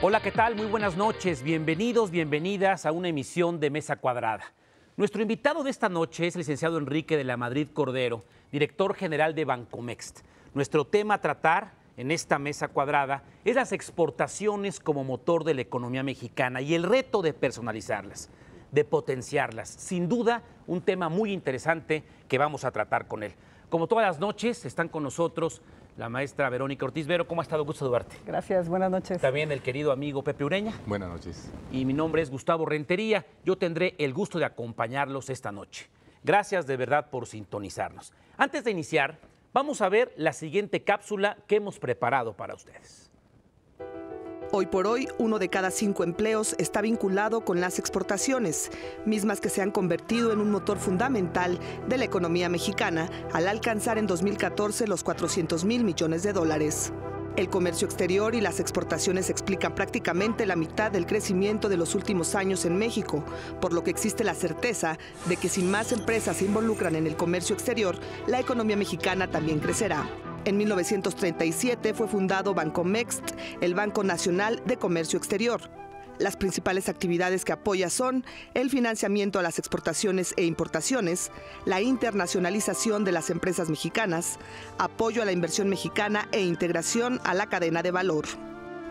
Hola, ¿qué tal? Muy buenas noches. Bienvenidos, bienvenidas a una emisión de Mesa Cuadrada. Nuestro invitado de esta noche es el licenciado Enrique de la Madrid Cordero, director general de Bancomext. Nuestro tema a tratar en esta Mesa Cuadrada es las exportaciones como motor de la economía mexicana y el reto de personalizarlas, de potenciarlas. Sin duda, un tema muy interesante que vamos a tratar con él. Como todas las noches, están con nosotros la maestra Verónica Ortiz. Vero, ¿cómo ha estado? Gusto saludarte. Gracias, buenas noches. También el querido amigo Pepe Ureña. Buenas noches. Y mi nombre es Gustavo Rentería. Yo tendré el gusto de acompañarlos esta noche. Gracias de verdad por sintonizarnos. Antes de iniciar, vamos a ver la siguiente cápsula que hemos preparado para ustedes. Hoy por hoy, 1 de cada 5 empleos está vinculado con las exportaciones, mismas que se han convertido en un motor fundamental de la economía mexicana al alcanzar en 2014 los 400,000 millones de dólares. El comercio exterior y las exportaciones explican prácticamente la mitad del crecimiento de los últimos años en México, por lo que existe la certeza de que si más empresas se involucran en el comercio exterior, la economía mexicana también crecerá. En 1937 fue fundado Bancomext, el Banco Nacional de Comercio Exterior. Las principales actividades que apoya son el financiamiento a las exportaciones e importaciones, la internacionalización de las empresas mexicanas, apoyo a la inversión mexicana e integración a la cadena de valor.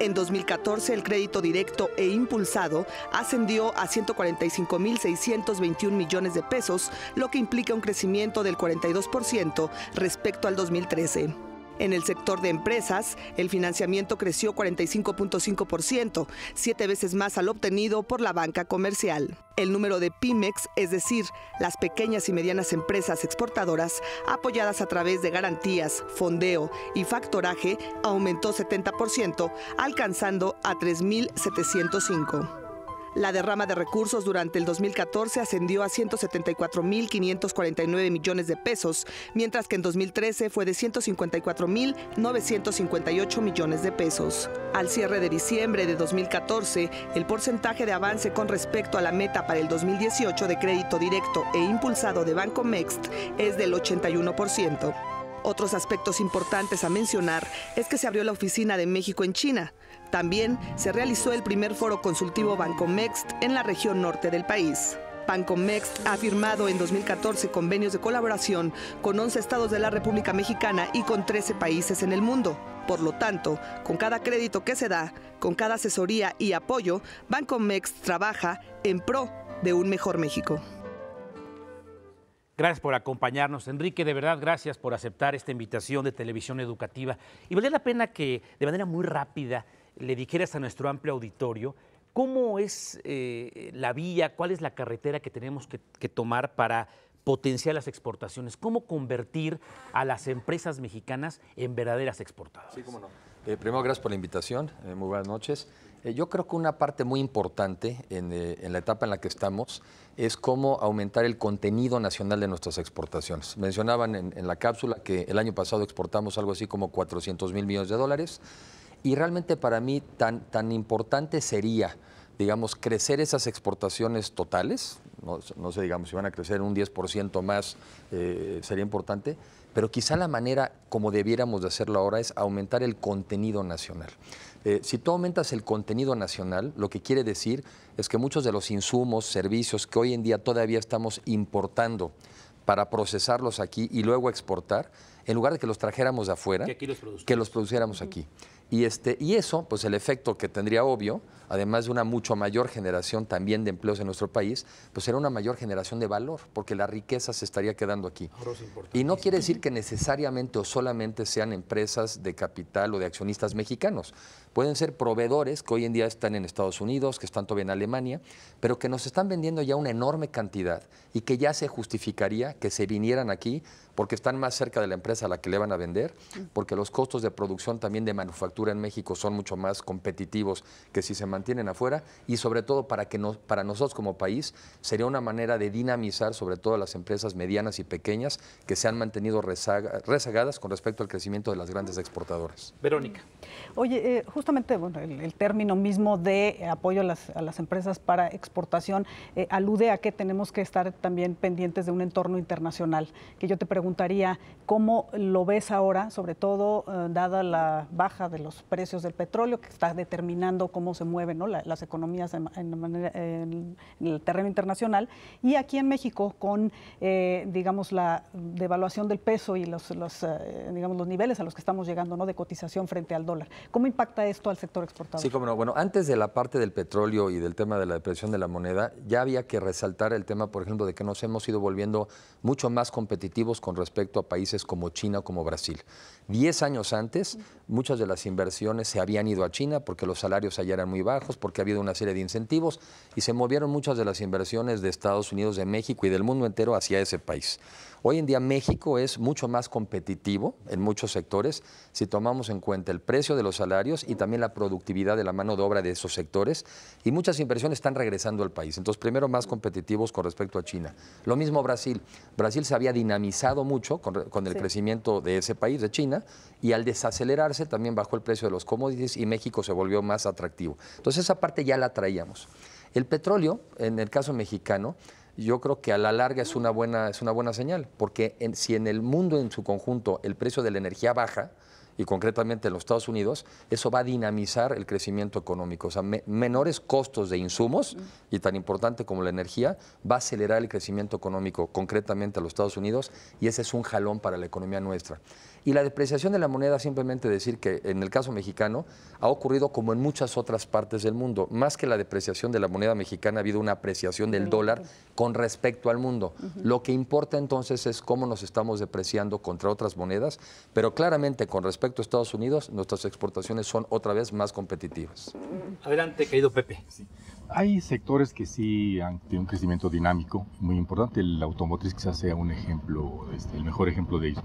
En 2014, el crédito directo e impulsado ascendió a 145,621 millones de pesos, lo que implica un crecimiento del 42% respecto al 2013. En el sector de empresas, el financiamiento creció 45.5%, 7 veces más al obtenido por la banca comercial. El número de pymes, es decir, las pequeñas y medianas empresas exportadoras, apoyadas a través de garantías, fondeo y factoraje, aumentó 70%, alcanzando a 3,705. La derrama de recursos durante el 2014 ascendió a 174,549 millones de pesos, mientras que en 2013 fue de 154,958 millones de pesos. Al cierre de diciembre de 2014, el porcentaje de avance con respecto a la meta para el 2018 de crédito directo e impulsado de Bancomext es del 81%. Otros aspectos importantes a mencionar es que se abrió la oficina de México en China. También se realizó el primer foro consultivo Bancomext en la región norte del país. Bancomext ha firmado en 2014 convenios de colaboración con 11 estados de la República Mexicana y con 13 países en el mundo. Por lo tanto, con cada crédito que se da, con cada asesoría y apoyo, Bancomext trabaja en pro de un mejor México. Gracias por acompañarnos, Enrique. De verdad, gracias por aceptar esta invitación de Televisión Educativa. Y valdría la pena que de manera muy rápida le dijeras a nuestro amplio auditorio cómo es la vía, cuál es la carretera que tenemos que tomar para potenciar las exportaciones, cómo convertir a las empresas mexicanas en verdaderas exportadoras. Sí, cómo no. Primero, gracias por la invitación. Muy buenas noches. Yo creo que una parte muy importante en la etapa en la que estamos es cómo aumentar el contenido nacional de nuestras exportaciones. Mencionaban en la cápsula que el año pasado exportamos algo así como 400,000 millones de dólares y realmente para mí tan importante sería, digamos, crecer esas exportaciones totales. No sé, digamos, si van a crecer un 10% más, sería importante, pero quizá la manera como debiéramos de hacerlo ahora es aumentar el contenido nacional. Si tú aumentas el contenido nacional, lo que quiere decir es que muchos de los insumos, servicios que hoy en día todavía estamos importando para procesarlos aquí y luego exportar, en lugar de que los trajéramos de afuera, que los produciéramos aquí. Y eso, pues el efecto que tendría obvio, además de una mucho mayor generación también de empleos en nuestro país, pues será una mayor generación de valor, porque la riqueza se estaría quedando aquí. Y no quiere decir que necesariamente o solamente sean empresas de capital o de accionistas mexicanos. Pueden ser proveedores que hoy en día están en Estados Unidos, que están todavía en Alemania, pero que nos están vendiendo ya una enorme cantidad y que ya se justificaría que se vinieran aquí porque están más cerca de la empresa a la que le van a vender, porque los costos de producción también de manufactura en México son mucho más competitivos que si se mantienen afuera, y sobre todo para nosotros como país sería una manera de dinamizar sobre todo las empresas medianas y pequeñas que se han mantenido rezagadas con respecto al crecimiento de las grandes exportadoras. Verónica. Oye, justamente bueno, el término mismo de apoyo a las empresas para exportación alude a que tenemos que estar también pendientes de un entorno internacional, que yo te pregunto, preguntaría cómo lo ves ahora, sobre todo dada la baja de los precios del petróleo, que está determinando cómo se mueven, ¿no?, las economías en el terreno internacional, y aquí en México con, digamos, la devaluación del peso y digamos, los niveles a los que estamos llegando, ¿no?, de cotización frente al dólar. ¿Cómo impacta esto al sector exportador? Sí, cómo no. Bueno, antes de la parte del petróleo y del tema de la depreciación de la moneda, ya había que resaltar el tema, por ejemplo, de que nos hemos ido volviendo mucho más competitivos con respecto a países como China o como Brasil. 10 años antes, muchas de las inversiones se habían ido a China porque los salarios allá eran muy bajos, porque ha habido una serie de incentivos y se movieron muchas de las inversiones de Estados Unidos, de México y del mundo entero hacia ese país. Hoy en día México es mucho más competitivo en muchos sectores si tomamos en cuenta el precio de los salarios y también la productividad de la mano de obra de esos sectores, y muchas inversiones están regresando al país. Entonces, primero, más competitivos con respecto a China. Lo mismo Brasil. Brasil se había dinamizado mucho con el crecimiento de ese país, de China, y al desacelerarse también bajó el precio de los commodities y México se volvió más atractivo. Entonces, esa parte ya la traíamos. El petróleo, en el caso mexicano, yo creo que a la larga es una buena señal, porque si en el mundo en su conjunto el precio de la energía baja, y concretamente en los Estados Unidos, eso va a dinamizar el crecimiento económico. O sea, menores costos de insumos, y tan importante como la energía, va a acelerar el crecimiento económico, concretamente a los Estados Unidos, y ese es un jalón para la economía nuestra. Y la depreciación de la moneda, simplemente decir que en el caso mexicano ha ocurrido como en muchas otras partes del mundo. Más que la depreciación de la moneda mexicana, ha habido una apreciación del dólar con respecto al mundo. Lo que importa entonces es cómo nos estamos depreciando contra otras monedas, pero claramente con respecto a Estados Unidos, nuestras exportaciones son otra vez más competitivas. Adelante, querido Pepe. Sí. Hay sectores que sí han tenido un crecimiento dinámico muy importante. El automotriz quizás sea un ejemplo, el mejor ejemplo de ello.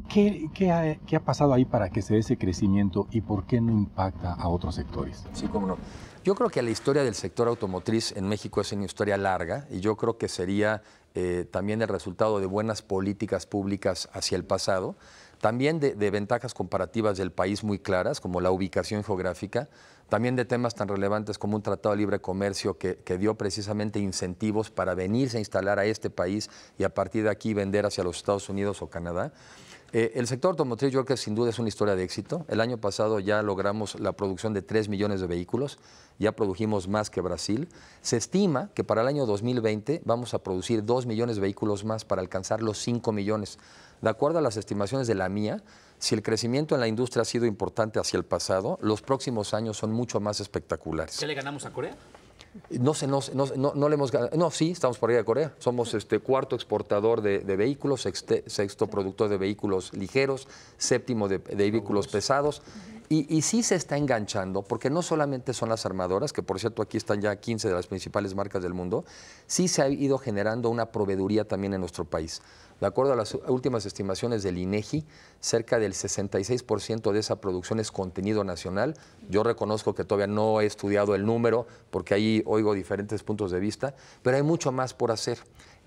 ¿Qué ha pasado ahí para que se dé ese crecimiento y por qué no impacta a otros sectores? Sí, cómo no. Yo creo que la historia del sector automotriz en México es una historia larga, y yo creo que sería también el resultado de buenas políticas públicas hacia el pasado, también de ventajas comparativas del país muy claras, como la ubicación geográfica, también de temas tan relevantes como un tratado de libre comercio que dio precisamente incentivos para venirse a instalar a este país y a partir de aquí vender hacia los Estados Unidos o Canadá. El sector automotriz yo creo que sin duda es una historia de éxito. El año pasado ya logramos la producción de 3 millones de vehículos, ya produjimos más que Brasil. Se estima que para el año 2020 vamos a producir 2 millones de vehículos más para alcanzar los 5 millones. De acuerdo a las estimaciones de la MIA, si el crecimiento en la industria ha sido importante hacia el pasado, los próximos años son mucho más espectaculares. ¿Qué le ganamos a Corea? No le hemos ganado. No, sí, estamos por ahí de Corea. Somos cuarto exportador de vehículos, sexto productor de vehículos ligeros, séptimo de vehículos pesados. Y sí se está enganchando, porque no solamente son las armadoras, que por cierto aquí están ya 15 de las principales marcas del mundo, sí se ha ido generando una proveeduría también en nuestro país. De acuerdo a las últimas estimaciones del INEGI, cerca del 66% de esa producción es contenido nacional. Yo reconozco que todavía no he estudiado el número, porque ahí oigo diferentes puntos de vista, pero hay mucho más por hacer.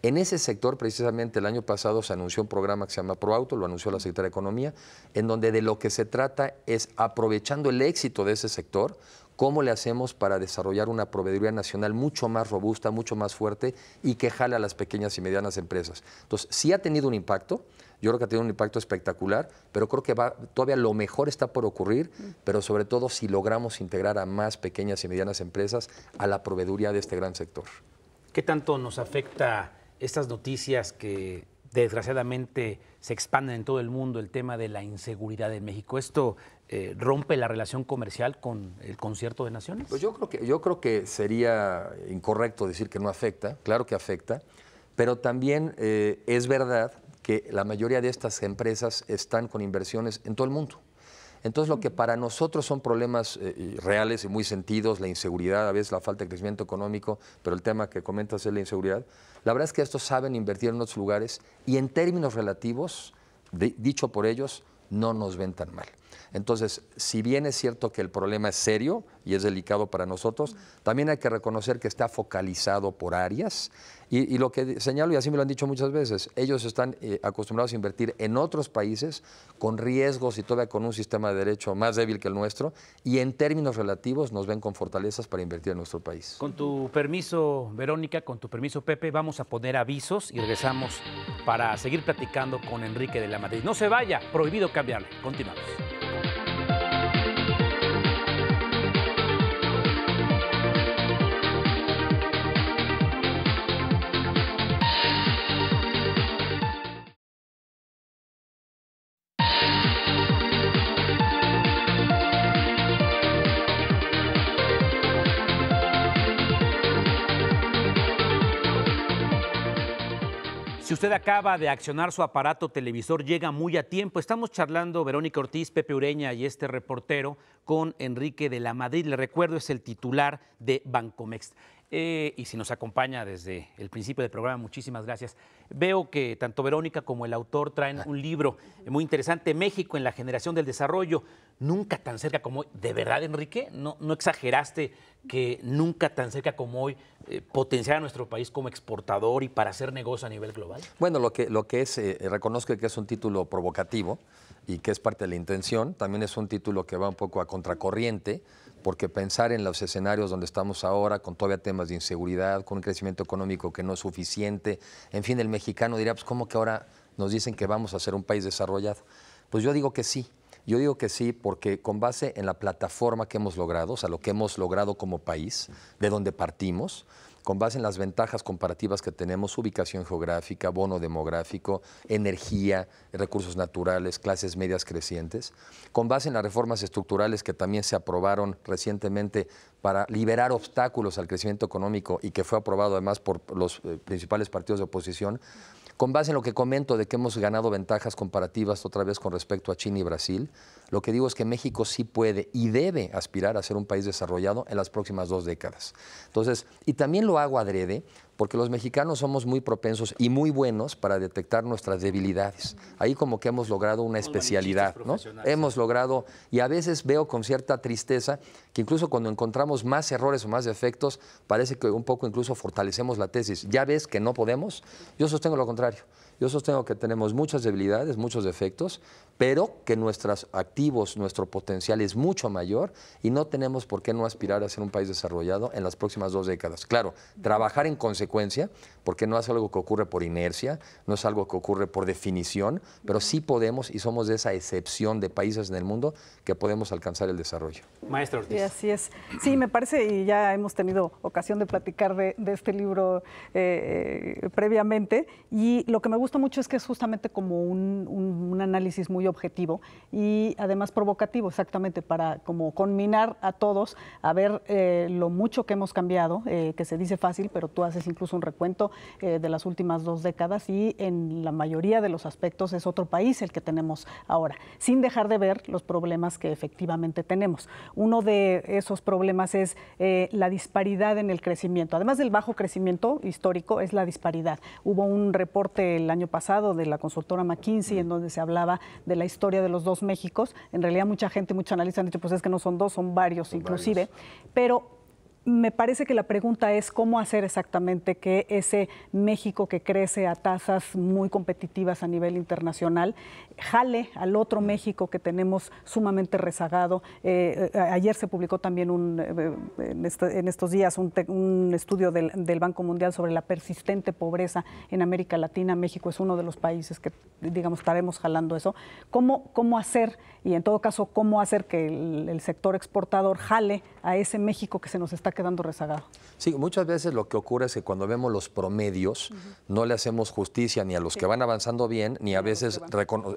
En ese sector, precisamente el año pasado se anunció un programa que se llama ProAuto, lo anunció la Secretaría de Economía, en donde de lo que se trata es, aprovechando el éxito de ese sector, cómo le hacemos para desarrollar una proveeduría nacional mucho más robusta, mucho más fuerte y que jale a las pequeñas y medianas empresas. Entonces, sí ha tenido un impacto, yo creo que ha tenido un impacto espectacular, pero creo que todavía lo mejor está por ocurrir, pero sobre todo si logramos integrar a más pequeñas y medianas empresas a la proveeduría de este gran sector. ¿Qué tanto nos afecta estas noticias que desgraciadamente se expanden en todo el mundo, el tema de la inseguridad en México? ¿Esto rompe la relación comercial con el Concierto de Naciones? Pues yo creo que sería incorrecto decir que no afecta, claro que afecta, pero también es verdad que la mayoría de estas empresas están con inversiones en todo el mundo. Entonces, lo que para nosotros son problemas reales y muy sentidos, la inseguridad, a veces la falta de crecimiento económico, pero el tema que comentas es la inseguridad, la verdad es que estos saben invertir en otros lugares y en términos relativos, dicho por ellos, no nos ven tan mal. Entonces, si bien es cierto que el problema es serio y es delicado para nosotros, también hay que reconocer que está focalizado por áreas. Y lo que señalo, y así me lo han dicho muchas veces, ellos están acostumbrados a invertir en otros países con riesgos y todavía con un sistema de derecho más débil que el nuestro, y en términos relativos nos ven con fortalezas para invertir en nuestro país. Con tu permiso, Verónica, con tu permiso, Pepe, vamos a poner avisos y regresamos para seguir platicando con Enrique de la Madrid. No se vaya, prohibido cambiarle. Continuamos. Si usted acaba de accionar su aparato televisor, llega muy a tiempo. Estamos charlando Verónica Ortiz, Pepe Ureña y este reportero con Enrique de la Madrid. Le recuerdo, es el titular de Bancomext. Y si nos acompaña desde el principio del programa, muchísimas gracias. Veo que tanto Verónica como el autor traen un libro muy interesante, México en la generación del desarrollo. Nunca tan cerca como hoy. ¿De verdad, Enrique? ¿No exageraste que nunca tan cerca como hoy potenciar a nuestro país como exportador y para hacer negocio a nivel global? Bueno, lo que es, reconozco que es un título provocativo y que es parte de la intención. También es un título que va un poco a contracorriente, porque pensar en los escenarios donde estamos ahora, con todavía temas de inseguridad, con un crecimiento económico que no es suficiente, en fin, el mexicano diría, pues ¿cómo que ahora nos dicen que vamos a ser un país desarrollado? Pues yo digo que sí. Yo digo que sí porque con base en la plataforma que hemos logrado, o sea, lo que hemos logrado como país, de donde partimos, con base en las ventajas comparativas que tenemos, ubicación geográfica, bono demográfico, energía, recursos naturales, clases medias crecientes, con base en las reformas estructurales que también se aprobaron recientemente para liberar obstáculos al crecimiento económico y que fue aprobado además por los principales partidos de oposición, con base en lo que comento de que hemos ganado ventajas comparativas otra vez con respecto a China y Brasil, lo que digo es que México sí puede y debe aspirar a ser un país desarrollado en las próximas 2 décadas. Entonces, y también lo hago adrede porque los mexicanos somos muy propensos y muy buenos para detectar nuestras debilidades. Ahí como que hemos logrado una especialidad, ¿no? Hemos logrado, y a veces veo con cierta tristeza que incluso cuando encontramos más errores o más defectos, parece que un poco incluso fortalecemos la tesis. Ya ves que no podemos. Yo sostengo lo contrario. Yo sostengo que tenemos muchas debilidades, muchos defectos, pero que nuestros activos, nuestro potencial es mucho mayor y no tenemos por qué no aspirar a ser un país desarrollado en las próximas 2 décadas. Claro, trabajar en consecuencia, porque no es algo que ocurre por inercia, no es algo que ocurre por definición, pero sí podemos y somos de esa excepción de países en el mundo que podemos alcanzar el desarrollo. Maestra Ortiz. Sí, así es. Sí, me parece, y ya hemos tenido ocasión de platicar de este libro previamente, y lo que me gusta mucho es que es justamente como un análisis muy objetivo y además provocativo, exactamente, para como conminar a todos a ver lo mucho que hemos cambiado, que se dice fácil, pero tú haces incluso un recuento de las últimas 2 décadas y en la mayoría de los aspectos es otro país el que tenemos ahora, sin dejar de ver los problemas que efectivamente tenemos. Uno de esos problemas es la disparidad en el crecimiento. Además del bajo crecimiento histórico, es la disparidad. Hubo un reporte el año pasado de la consultora McKinsey en donde se hablaba de la historia de los 2 Méxicos. En realidad mucha gente, muchos analistas han dicho, pues es que no son 2, son varios inclusive, pero me parece que la pregunta es cómo hacer exactamente que ese México que crece a tasas muy competitivas a nivel internacional jale al otro México que tenemos sumamente rezagado. Ayer se publicó también en estos días un estudio del Banco Mundial sobre la persistente pobreza en América Latina. México es uno de los países que, digamos, estaremos jalando eso. ¿Cómo hacer, y en todo caso, cómo hacer que el sector exportador jale a ese México que se nos está quedando rezagado? Sí, muchas veces lo que ocurre es que cuando vemos los promedios no le hacemos justicia ni a los que van avanzando bien, ni a veces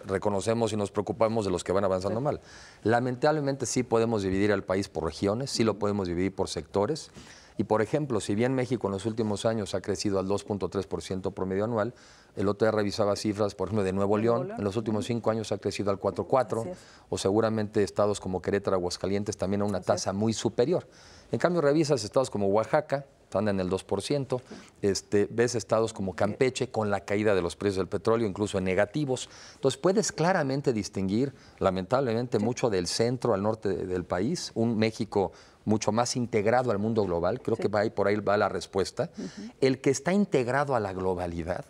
reconocemos y nos preocupamos de los que van avanzando mal. Lamentablemente sí podemos dividir al país por regiones, sí lo podemos dividir por sectores. Y, por ejemplo, si bien México en los últimos años ha crecido al 2.3% promedio anual, el otro día revisaba cifras, por ejemplo, de Nuevo León, en los últimos 5 años ha crecido al 4.4%, o seguramente estados como Querétaro, Aguascalientes también a una tasa muy superior. En cambio, revisas estados como Oaxaca, anda en el 2%. Ves estados como Campeche con la caída de los precios del petróleo, incluso en negativos. Entonces puedes claramente distinguir, lamentablemente, mucho del centro al norte del país, un México mucho más integrado al mundo global, creo que por ahí va la respuesta. El que está integrado a la globalidad,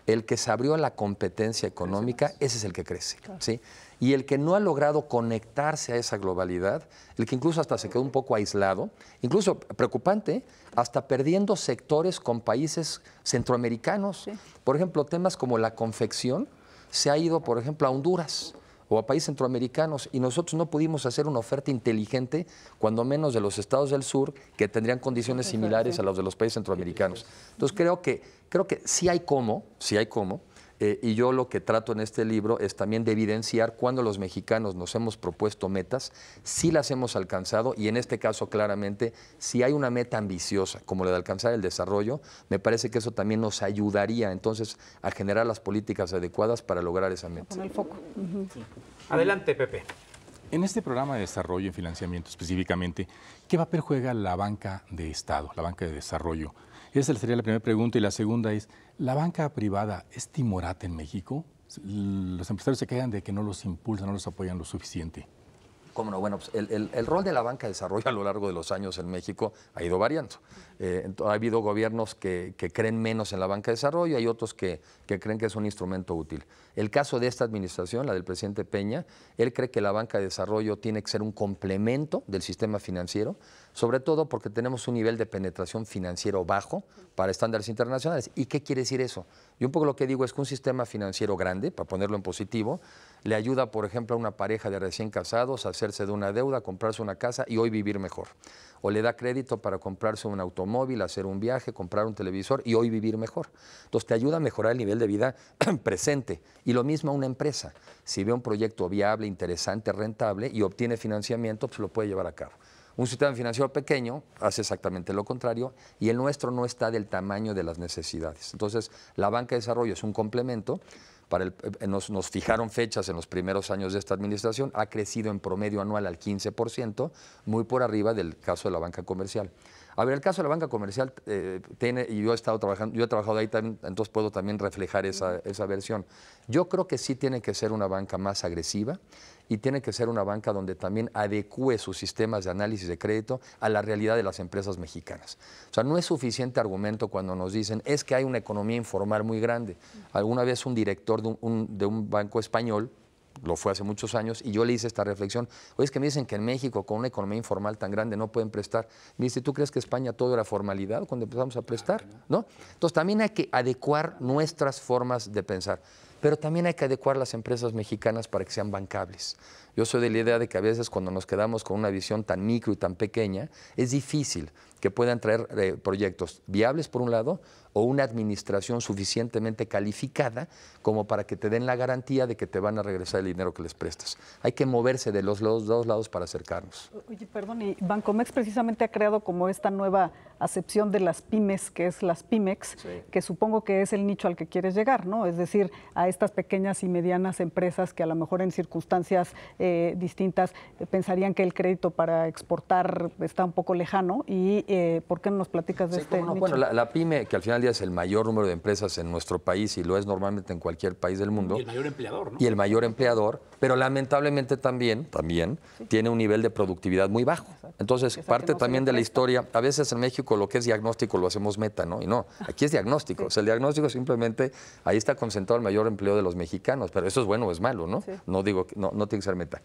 el que se abrió a la competencia económica, ese es el que crece. Claro. ¿Sí? Y el que no ha logrado conectarse a esa globalidad, el que incluso hasta se quedó un poco aislado, incluso preocupante, hasta perdiendo sectores con países centroamericanos. Sí. Por ejemplo, temas como la confección se ha ido, por ejemplo, a Honduras o a países centroamericanos, y nosotros no pudimos hacer una oferta inteligente, cuando menos de los estados del sur, que tendrían condiciones similares a las de los países centroamericanos. Entonces creo que sí hay cómo, y yo lo que trato en este libro es también de evidenciar cuando los mexicanos nos hemos propuesto metas, sí las hemos alcanzado, y en este caso claramente, si hay una meta ambiciosa como la de alcanzar el desarrollo, me parece que eso también nos ayudaría entonces a generar las políticas adecuadas para lograr esa meta. Con el foco. Sí. Adelante, Pepe. En este programa de desarrollo y financiamiento específicamente, ¿qué papel juega la banca de Estado, la banca de desarrollo? Esa sería la primera pregunta, y la segunda es, ¿la banca privada es timorata en México? Los empresarios se quejan de que no los impulsan, no los apoyan lo suficiente. ¿Cómo no? Bueno, pues el rol de la banca de desarrollo a lo largo de los años en México ha ido variando. Ha habido gobiernos que creen menos en la banca de desarrollo, hay otros que creen que es un instrumento útil. El caso de esta administración, la del presidente Peña, él cree que la banca de desarrollo tiene que ser un complemento del sistema financiero, sobre todo porque tenemos un nivel de penetración financiero bajo para estándares internacionales. ¿Y qué quiere decir eso? Yo un poco lo que digo es que un sistema financiero grande, para ponerlo en positivo, le ayuda, por ejemplo, a una pareja de recién casados a hacerse de una deuda, comprarse una casa y hoy vivir mejor. O le da crédito para comprarse un automóvil, hacer un viaje, comprar un televisor y hoy vivir mejor. Entonces te ayuda a mejorar el nivel de vida presente. Y lo mismo a una empresa. Si ve un proyecto viable, interesante, rentable y obtiene financiamiento, pues lo puede llevar a cabo. Un sistema financiero pequeño hace exactamente lo contrario, y el nuestro no está del tamaño de las necesidades. Entonces, la banca de desarrollo es un complemento. Nos fijaron fechas en los primeros años de esta administración, ha crecido en promedio anual al 15%, muy por arriba del caso de la banca comercial. A ver, el caso de la banca comercial y yo he trabajado ahí también, entonces puedo también reflejar esa versión. Yo creo que sí tiene que ser una banca más agresiva, y tiene que ser una banca donde también adecúe sus sistemas de análisis de crédito a la realidad de las empresas mexicanas. O sea, no es suficiente argumento cuando nos dicen es que hay una economía informal muy grande. Alguna vez un director de un banco español, lo fue hace muchos años, y yo le hice esta reflexión: oye, es que me dicen que en México con una economía informal tan grande no pueden prestar. Me dice, ¿tú crees que España todo era formalidad cuando empezamos a prestar? ¿No? Entonces también hay que adecuar nuestras formas de pensar, pero también hay que adecuar las empresas mexicanas para que sean bancables. Yo soy de la idea de que a veces cuando nos quedamos con una visión tan micro y tan pequeña, es difícil que puedan traer proyectos viables por un lado, o una administración suficientemente calificada como para que te den la garantía de que te van a regresar el dinero que les prestas. Hay que moverse de los dos lados para acercarnos. Oye, perdón, y Bancomext precisamente ha creado como esta nueva acepción de las pymes, que es las Pymex, sí, que supongo que es el nicho al que quieres llegar, ¿no? Es decir, a estas pequeñas y medianas empresas que a lo mejor en circunstancias distintas pensarían que el crédito para exportar está un poco lejano. Y ¿por qué no nos platicas de este nicho? Bueno, la pyme, que al final del día es el mayor número de empresas en nuestro país, y lo es normalmente en cualquier país del mundo. Y el mayor empleador, ¿no? Y el mayor empleador, pero lamentablemente también sí, tiene un nivel de productividad muy bajo. Exacto. Entonces, parte también de la historia, a veces en México lo que es diagnóstico lo hacemos meta, ¿no? Y no, aquí es diagnóstico. Sí. O sea, el diagnóstico simplemente, ahí está concentrado el mayor empleo de los mexicanos, pero eso es bueno o es malo, ¿no? Sí. No digo, no tiene que ser meta.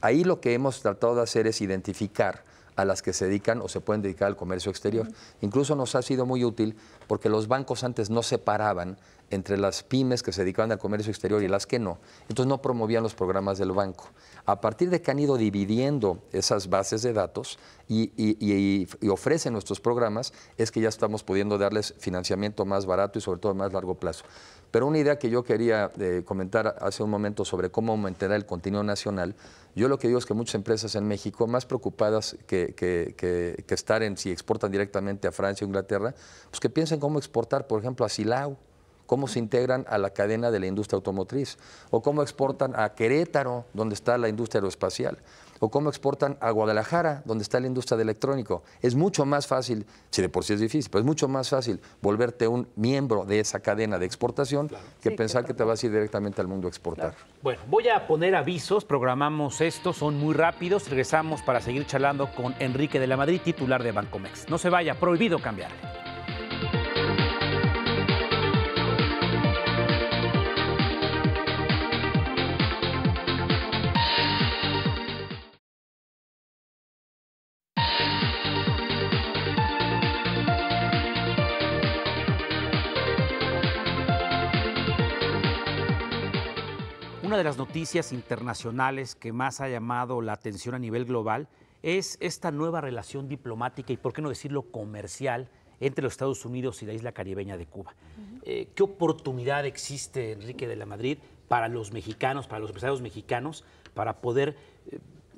Ahí lo que hemos tratado de hacer es identificar a las que se dedican o se pueden dedicar al comercio exterior. Incluso nos ha sido muy útil porque los bancos antes no separaban entre las pymes que se dedicaban al comercio exterior y las que no. Entonces no promovían los programas del banco. A partir de que han ido dividiendo esas bases de datos y ofrecen nuestros programas, es que ya estamos pudiendo darles financiamiento más barato y sobre todo a más largo plazo. Pero una idea que yo quería comentar hace un momento sobre cómo aumentará el contenido nacional, yo lo que digo es que muchas empresas en México, más preocupadas que estar en si exportan directamente a Francia o Inglaterra, pues que piensen cómo exportar, por ejemplo, a Silao, cómo se integran a la cadena de la industria automotriz, o cómo exportan a Querétaro, donde está la industria aeroespacial, o cómo exportan a Guadalajara, donde está la industria del electrónico. Es mucho más fácil, si de por sí es difícil, pero es mucho más fácil volverte un miembro de esa cadena de exportación que pensar que te vas a ir directamente al mundo a exportar. Bueno, voy a poner avisos, programamos esto, son muy rápidos. Regresamos para seguir charlando con Enrique de la Madrid, titular de Bancomext. No se vaya, prohibido cambiarle. Una de las noticias internacionales que más ha llamado la atención a nivel global es esta nueva relación diplomática y, por qué no decirlo, comercial entre los Estados Unidos y la isla caribeña de Cuba. ¿Qué oportunidad existe, Enrique de la Madrid, para los mexicanos, para los empresarios mexicanos, para poder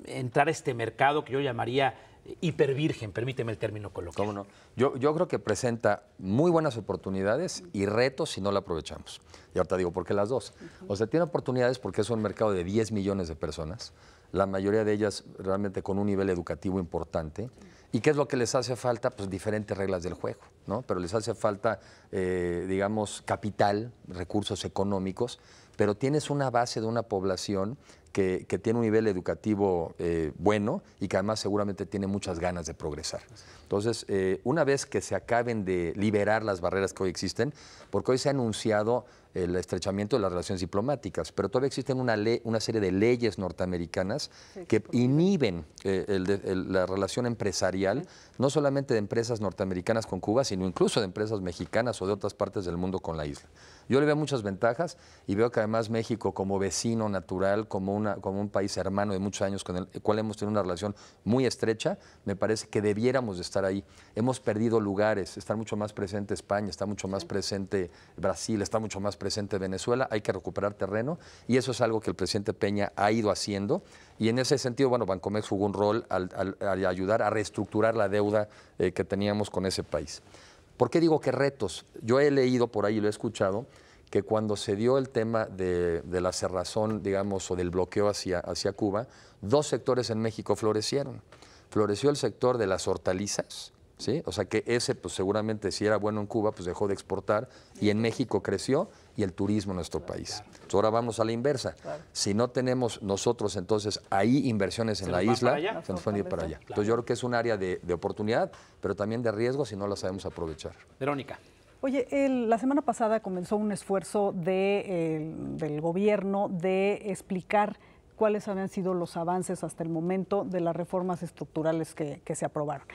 entrar a este mercado que yo llamaría hipervirgen, permíteme el término coloquial? ¿Cómo no? Yo creo que presenta muy buenas oportunidades y retos si no la aprovechamos. Y ahorita digo, ¿por qué las dos? O sea, tiene oportunidades porque es un mercado de 10 millones de personas, la mayoría de ellas realmente con un nivel educativo importante. ¿Y qué es lo que les hace falta? Pues diferentes reglas del juego, ¿no? Pero les hace falta, digamos, capital, recursos económicos, pero tienes una base de una población que tiene un nivel educativo bueno y que además seguramente tiene muchas ganas de progresar. Entonces, una vez que se acaben de liberar las barreras que hoy existen, porque hoy se ha anunciado el estrechamiento de las relaciones diplomáticas, pero todavía existen una serie de leyes norteamericanas que inhiben la relación empresarial, no solamente de empresas norteamericanas con Cuba, sino incluso de empresas mexicanas o de otras partes del mundo con la isla. Yo le veo muchas ventajas y veo que además México, como vecino natural, como un país hermano de muchos años con el cual hemos tenido una relación muy estrecha, me parece que debiéramos de estar ahí. Hemos perdido lugares, está mucho más presente España, está mucho más presente Brasil, está mucho más presente Venezuela, hay que recuperar terreno y eso es algo que el presidente Peña ha ido haciendo y en ese sentido, bueno, Bancomext jugó un rol al ayudar a reestructurar la deuda que teníamos con ese país. ¿Por qué digo que retos? Yo he leído por ahí y lo he escuchado que cuando se dio el tema de la cerrazón, digamos, o del bloqueo hacia Cuba, dos sectores en México florecieron. Floreció el sector de las hortalizas, ¿sí? O sea que ese, pues seguramente si era bueno en Cuba, pues dejó de exportar y en México creció y el turismo en nuestro país. Entonces ahora vamos a la inversa. Si no tenemos nosotros entonces ahí inversiones en la isla, se nos pueden ir para allá. Entonces yo creo que es un área de oportunidad, pero también de riesgo si no la sabemos aprovechar. Verónica. Oye, la semana pasada comenzó un esfuerzo del gobierno de explicar cuáles habían sido los avances hasta el momento de las reformas estructurales que se aprobaron.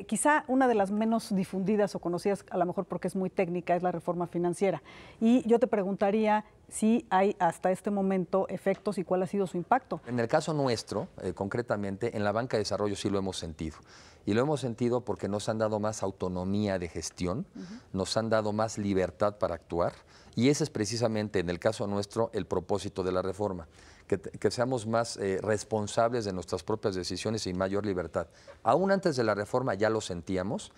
Quizá una de las menos difundidas o conocidas, a lo mejor porque es muy técnica, es la reforma financiera. Y yo te preguntaría si hay hasta este momento efectos y cuál ha sido su impacto. En el caso nuestro, concretamente, en la banca de desarrollo sí lo hemos sentido. Y lo hemos sentido porque nos han dado más autonomía de gestión, nos han dado más libertad para actuar. Y ese es precisamente, en el caso nuestro, el propósito de la reforma. Que seamos más responsables de nuestras propias decisiones y mayor libertad. Aún antes de la reforma ya lo sentíamos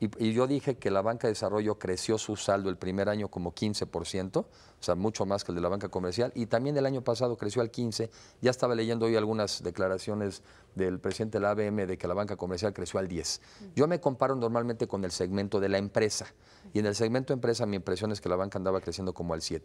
y yo dije que la banca de desarrollo creció su saldo el primer año como 15%, o sea, mucho más que el de la banca comercial, y también el año pasado creció al 15%. Ya estaba leyendo hoy algunas declaraciones del presidente de la ABM de que la banca comercial creció al 10%. Yo me comparo normalmente con el segmento de la empresa, y en el segmento de empresa mi impresión es que la banca andaba creciendo como al 7%.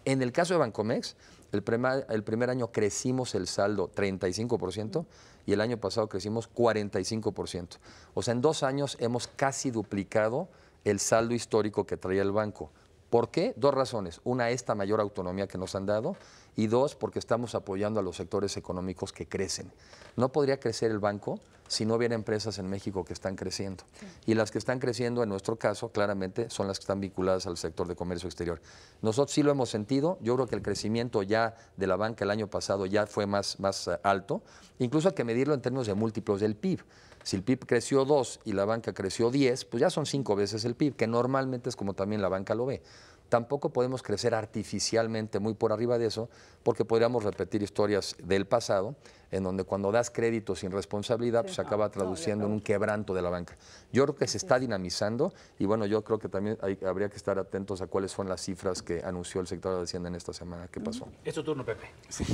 En el caso de Bancomext, el primer año crecimos el saldo 35% y el año pasado crecimos 45%. O sea, en 2 años hemos casi duplicado el saldo histórico que traía el banco. ¿Por qué? 2 razones. Una, esta mayor autonomía que nos han dado y 2, porque estamos apoyando a los sectores económicos que crecen. No podría crecer el banco si no hubiera empresas en México que están creciendo. Y las que están creciendo, en nuestro caso, claramente, son las que están vinculadas al sector de comercio exterior. Nosotros sí lo hemos sentido. Yo creo que el crecimiento ya de la banca el año pasado ya fue más alto. Incluso hay que medirlo en términos de múltiplos del PIB. Si el PIB creció 2 y la banca creció 10, pues ya son 5 veces el PIB, que normalmente es como también la banca lo ve. Tampoco podemos crecer artificialmente muy por arriba de eso, porque podríamos repetir historias del pasado, en donde cuando das crédito sin responsabilidad, pues se acaba traduciendo en un quebranto de la banca. Yo creo que se está dinamizando y bueno, yo creo que también habría que estar atentos a cuáles son las cifras que anunció el sector de Hacienda en esta semana. ¿Qué pasó? Es tu turno, Pepe. Sí.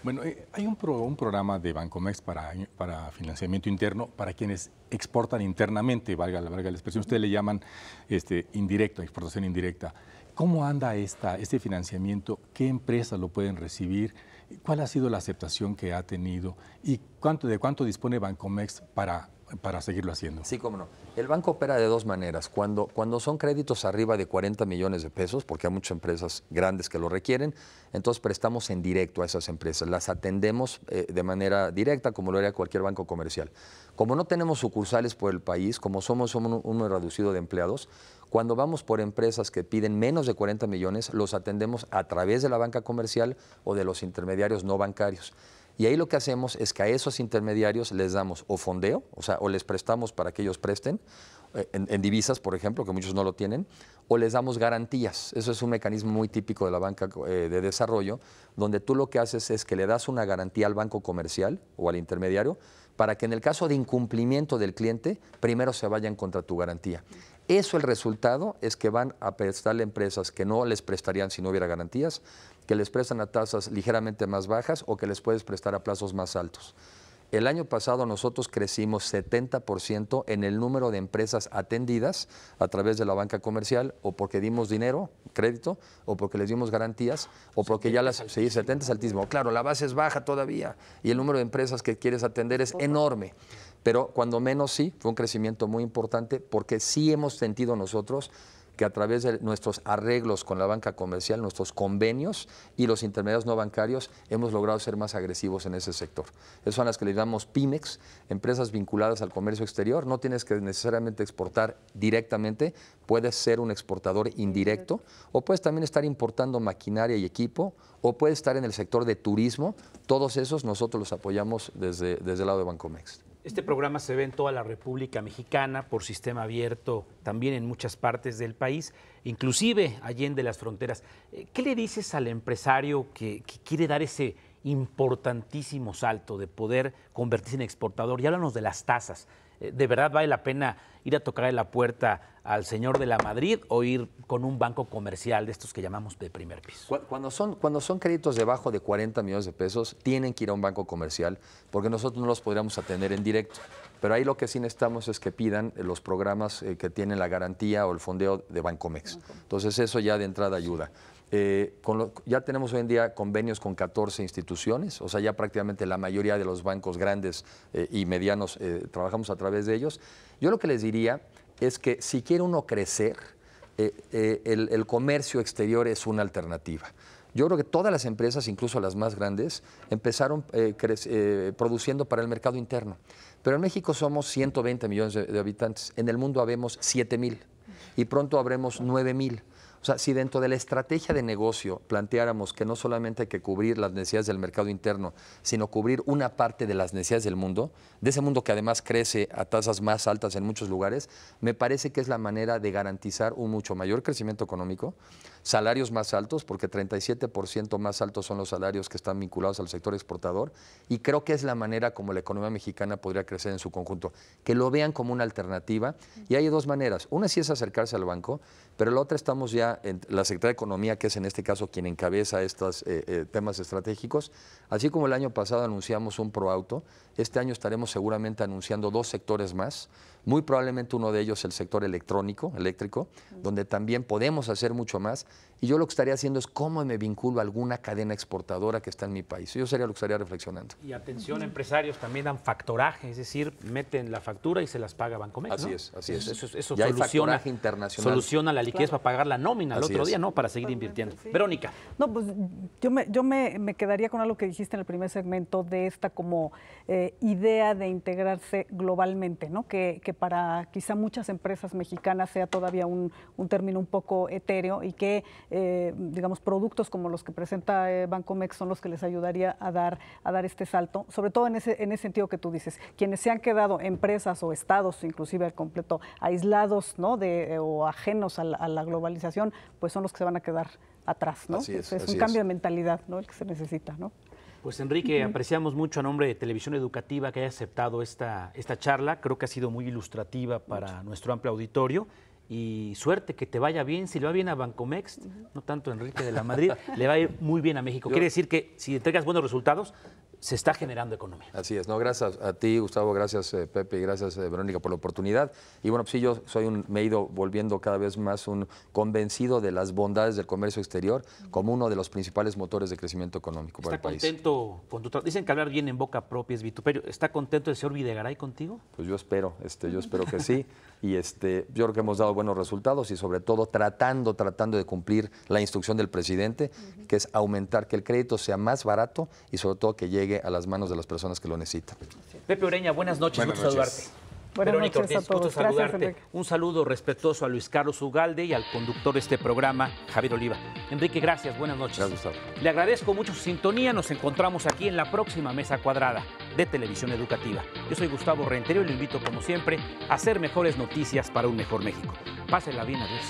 Bueno, hay un programa de Bancomext para financiamiento interno para quienes exportan internamente, valga la expresión. Ustedes le llaman indirecto, exportación indirecta. ¿Cómo anda este financiamiento? ¿Qué empresas lo pueden recibir? ¿Cuál ha sido la aceptación que ha tenido? ¿Y de cuánto dispone Bancomext para seguirlo haciendo? Sí, cómo no. El banco opera de dos maneras. Cuando son créditos arriba de 40 millones de pesos, porque hay muchas empresas grandes que lo requieren, entonces prestamos en directo a esas empresas. Las atendemos de manera directa, como lo haría cualquier banco comercial. Como no tenemos sucursales por el país, como somos un número reducido de empleados, cuando vamos por empresas que piden menos de 40 millones, los atendemos a través de la banca comercial o de los intermediarios no bancarios. Y ahí lo que hacemos es que a esos intermediarios les damos o fondeo, o les prestamos para que ellos presten, en divisas, por ejemplo, que muchos no lo tienen, o les damos garantías. Eso es un mecanismo muy típico de la banca de desarrollo, donde tú lo que haces es que le das una garantía al banco comercial o al intermediario para que en el caso de incumplimiento del cliente, primero se vayan contra tu garantía. Eso, el resultado es que van a prestarle empresas que no les prestarían si no hubiera garantías, que les prestan a tasas ligeramente más bajas o que les puedes prestar a plazos más altos. El año pasado nosotros crecimos 70% en el número de empresas atendidas a través de la banca comercial, o porque dimos dinero, crédito, o porque les dimos garantías, o porque ya las... Sí, 70 es altísimo. Claro, la base es baja todavía y el número de empresas que quieres atender es enorme. Pero cuando menos sí, fue un crecimiento muy importante porque sí hemos sentido nosotros que a través de nuestros arreglos con la banca comercial, nuestros convenios y los intermediarios no bancarios, hemos logrado ser más agresivos en ese sector. Esas son las que le llamamos PYMEX, empresas vinculadas al comercio exterior. No tienes que necesariamente exportar directamente, puedes ser un exportador indirecto o puedes también estar importando maquinaria y equipo o puedes estar en el sector de turismo. Todos esos nosotros los apoyamos desde el lado de Bancomext. Este programa se ve en toda la República Mexicana por sistema abierto, también en muchas partes del país, inclusive allende las fronteras. ¿Qué le dices al empresario que quiere dar ese importantísimo salto de poder convertirse en exportador? Y háblanos de las tasas. ¿De verdad vale la pena ir a tocarle la puerta al señor de la Madrid o ir con un banco comercial de estos que llamamos de primer piso? Cuando son créditos debajo de 40 millones de pesos, tienen que ir a un banco comercial porque nosotros no los podríamos atender en directo. Pero ahí lo que sí necesitamos es que pidan los programas que tienen la garantía o el fondeo de Bancomext. Entonces eso ya de entrada ayuda. Ya tenemos hoy en día convenios con 14 instituciones, o sea, ya prácticamente la mayoría de los bancos grandes y medianos trabajamos a través de ellos. Yo lo que les diría es que si quiere uno crecer, el comercio exterior es una alternativa. Yo creo que todas las empresas, incluso las más grandes, empezaron produciendo para el mercado interno. Pero en México somos 120 millones de habitantes, en el mundo habemos 7,000 y pronto habremos 9,000. O sea, si dentro de la estrategia de negocio planteáramos que no solamente hay que cubrir las necesidades del mercado interno, sino cubrir una parte de las necesidades del mundo, de ese mundo que además crece a tasas más altas en muchos lugares, me parece que es la manera de garantizar un mucho mayor crecimiento económico, salarios más altos, porque 37% más altos son los salarios que están vinculados al sector exportador, y creo que es la manera como la economía mexicana podría crecer en su conjunto, que lo vean como una alternativa. Y hay dos maneras. Una sí es acercarse al banco, pero la otra estamos ya en la Secretaría de Economía, que es en este caso quien encabeza estos temas estratégicos. Así como el año pasado anunciamos un ProAuto, este año estaremos seguramente anunciando 2 sectores más, muy probablemente uno de ellos el sector eléctrico, donde también podemos hacer mucho más. Y yo lo que estaría haciendo es cómo me vinculo a alguna cadena exportadora que está en mi país. Yo sería lo que estaría reflexionando. Y atención, empresarios también dan factoraje, es decir, meten la factura y se las paga Bancomext, ¿no? Así es. Eso ya hay factoraje internacional. Soluciona la liquidez para pagar la nómina al otro día, ¿no? Para seguir invirtiendo. Sí. Verónica. No, pues yo me quedaría con algo que dijiste en el primer segmento de esta como idea de integrarse globalmente, ¿no? Que para quizá muchas empresas mexicanas sea todavía un término un poco etéreo y que, digamos, productos como los que presenta Bancomext son los que les ayudaría a dar este salto, sobre todo en ese sentido que tú dices. Quienes se han quedado, empresas o estados, inclusive al completo, aislados, ¿no? O ajenos a la globalización, pues son los que se van a quedar atrás, ¿no? Así es, un cambio de mentalidad, ¿no? El que se necesita, ¿no? Pues Enrique, apreciamos mucho a nombre de Televisión Educativa que haya aceptado esta charla. Creo que ha sido muy ilustrativa para nuestro amplio auditorio. Y suerte, que te vaya bien. Si le va bien a Bancomext, no tanto a Enrique de la Madrid, le va a ir muy bien a México. Quiere decir que si entregas buenos resultados, se está generando economía. Así es, no, gracias a ti, Gustavo, gracias Pepe y gracias Verónica por la oportunidad. Y bueno, pues sí, yo me he ido volviendo cada vez más un convencido de las bondades del comercio exterior como uno de los principales motores de crecimiento económico para el país. ¿Está contento con tu trabajo? Dicen que hablar bien en boca propia es vituperio. ¿Está contento el señor Videgaray contigo? Pues yo espero que sí. Y yo creo que hemos dado buenos resultados y sobre todo tratando de cumplir la instrucción del presidente, que es aumentar, que el crédito sea más barato y sobre todo que llegue a las manos de las personas que lo necesitan. Pepe Ureña, buenas noches, gusto saludarte. Buenas Verónica noches Ortiz, a todos. gusto saludarte. Gracias, Un saludo respetuoso a Luis Carlos Ugalde y al conductor de este programa, Javier Oliva. Enrique, gracias, buenas noches. Gracias, Gustavo. Le agradezco mucho su sintonía. Nos encontramos aquí en la próxima Mesa Cuadrada de Televisión Educativa. Yo soy Gustavo Rentería y lo invito, como siempre, a hacer mejores noticias para un mejor México. Pásenla bien, adiós.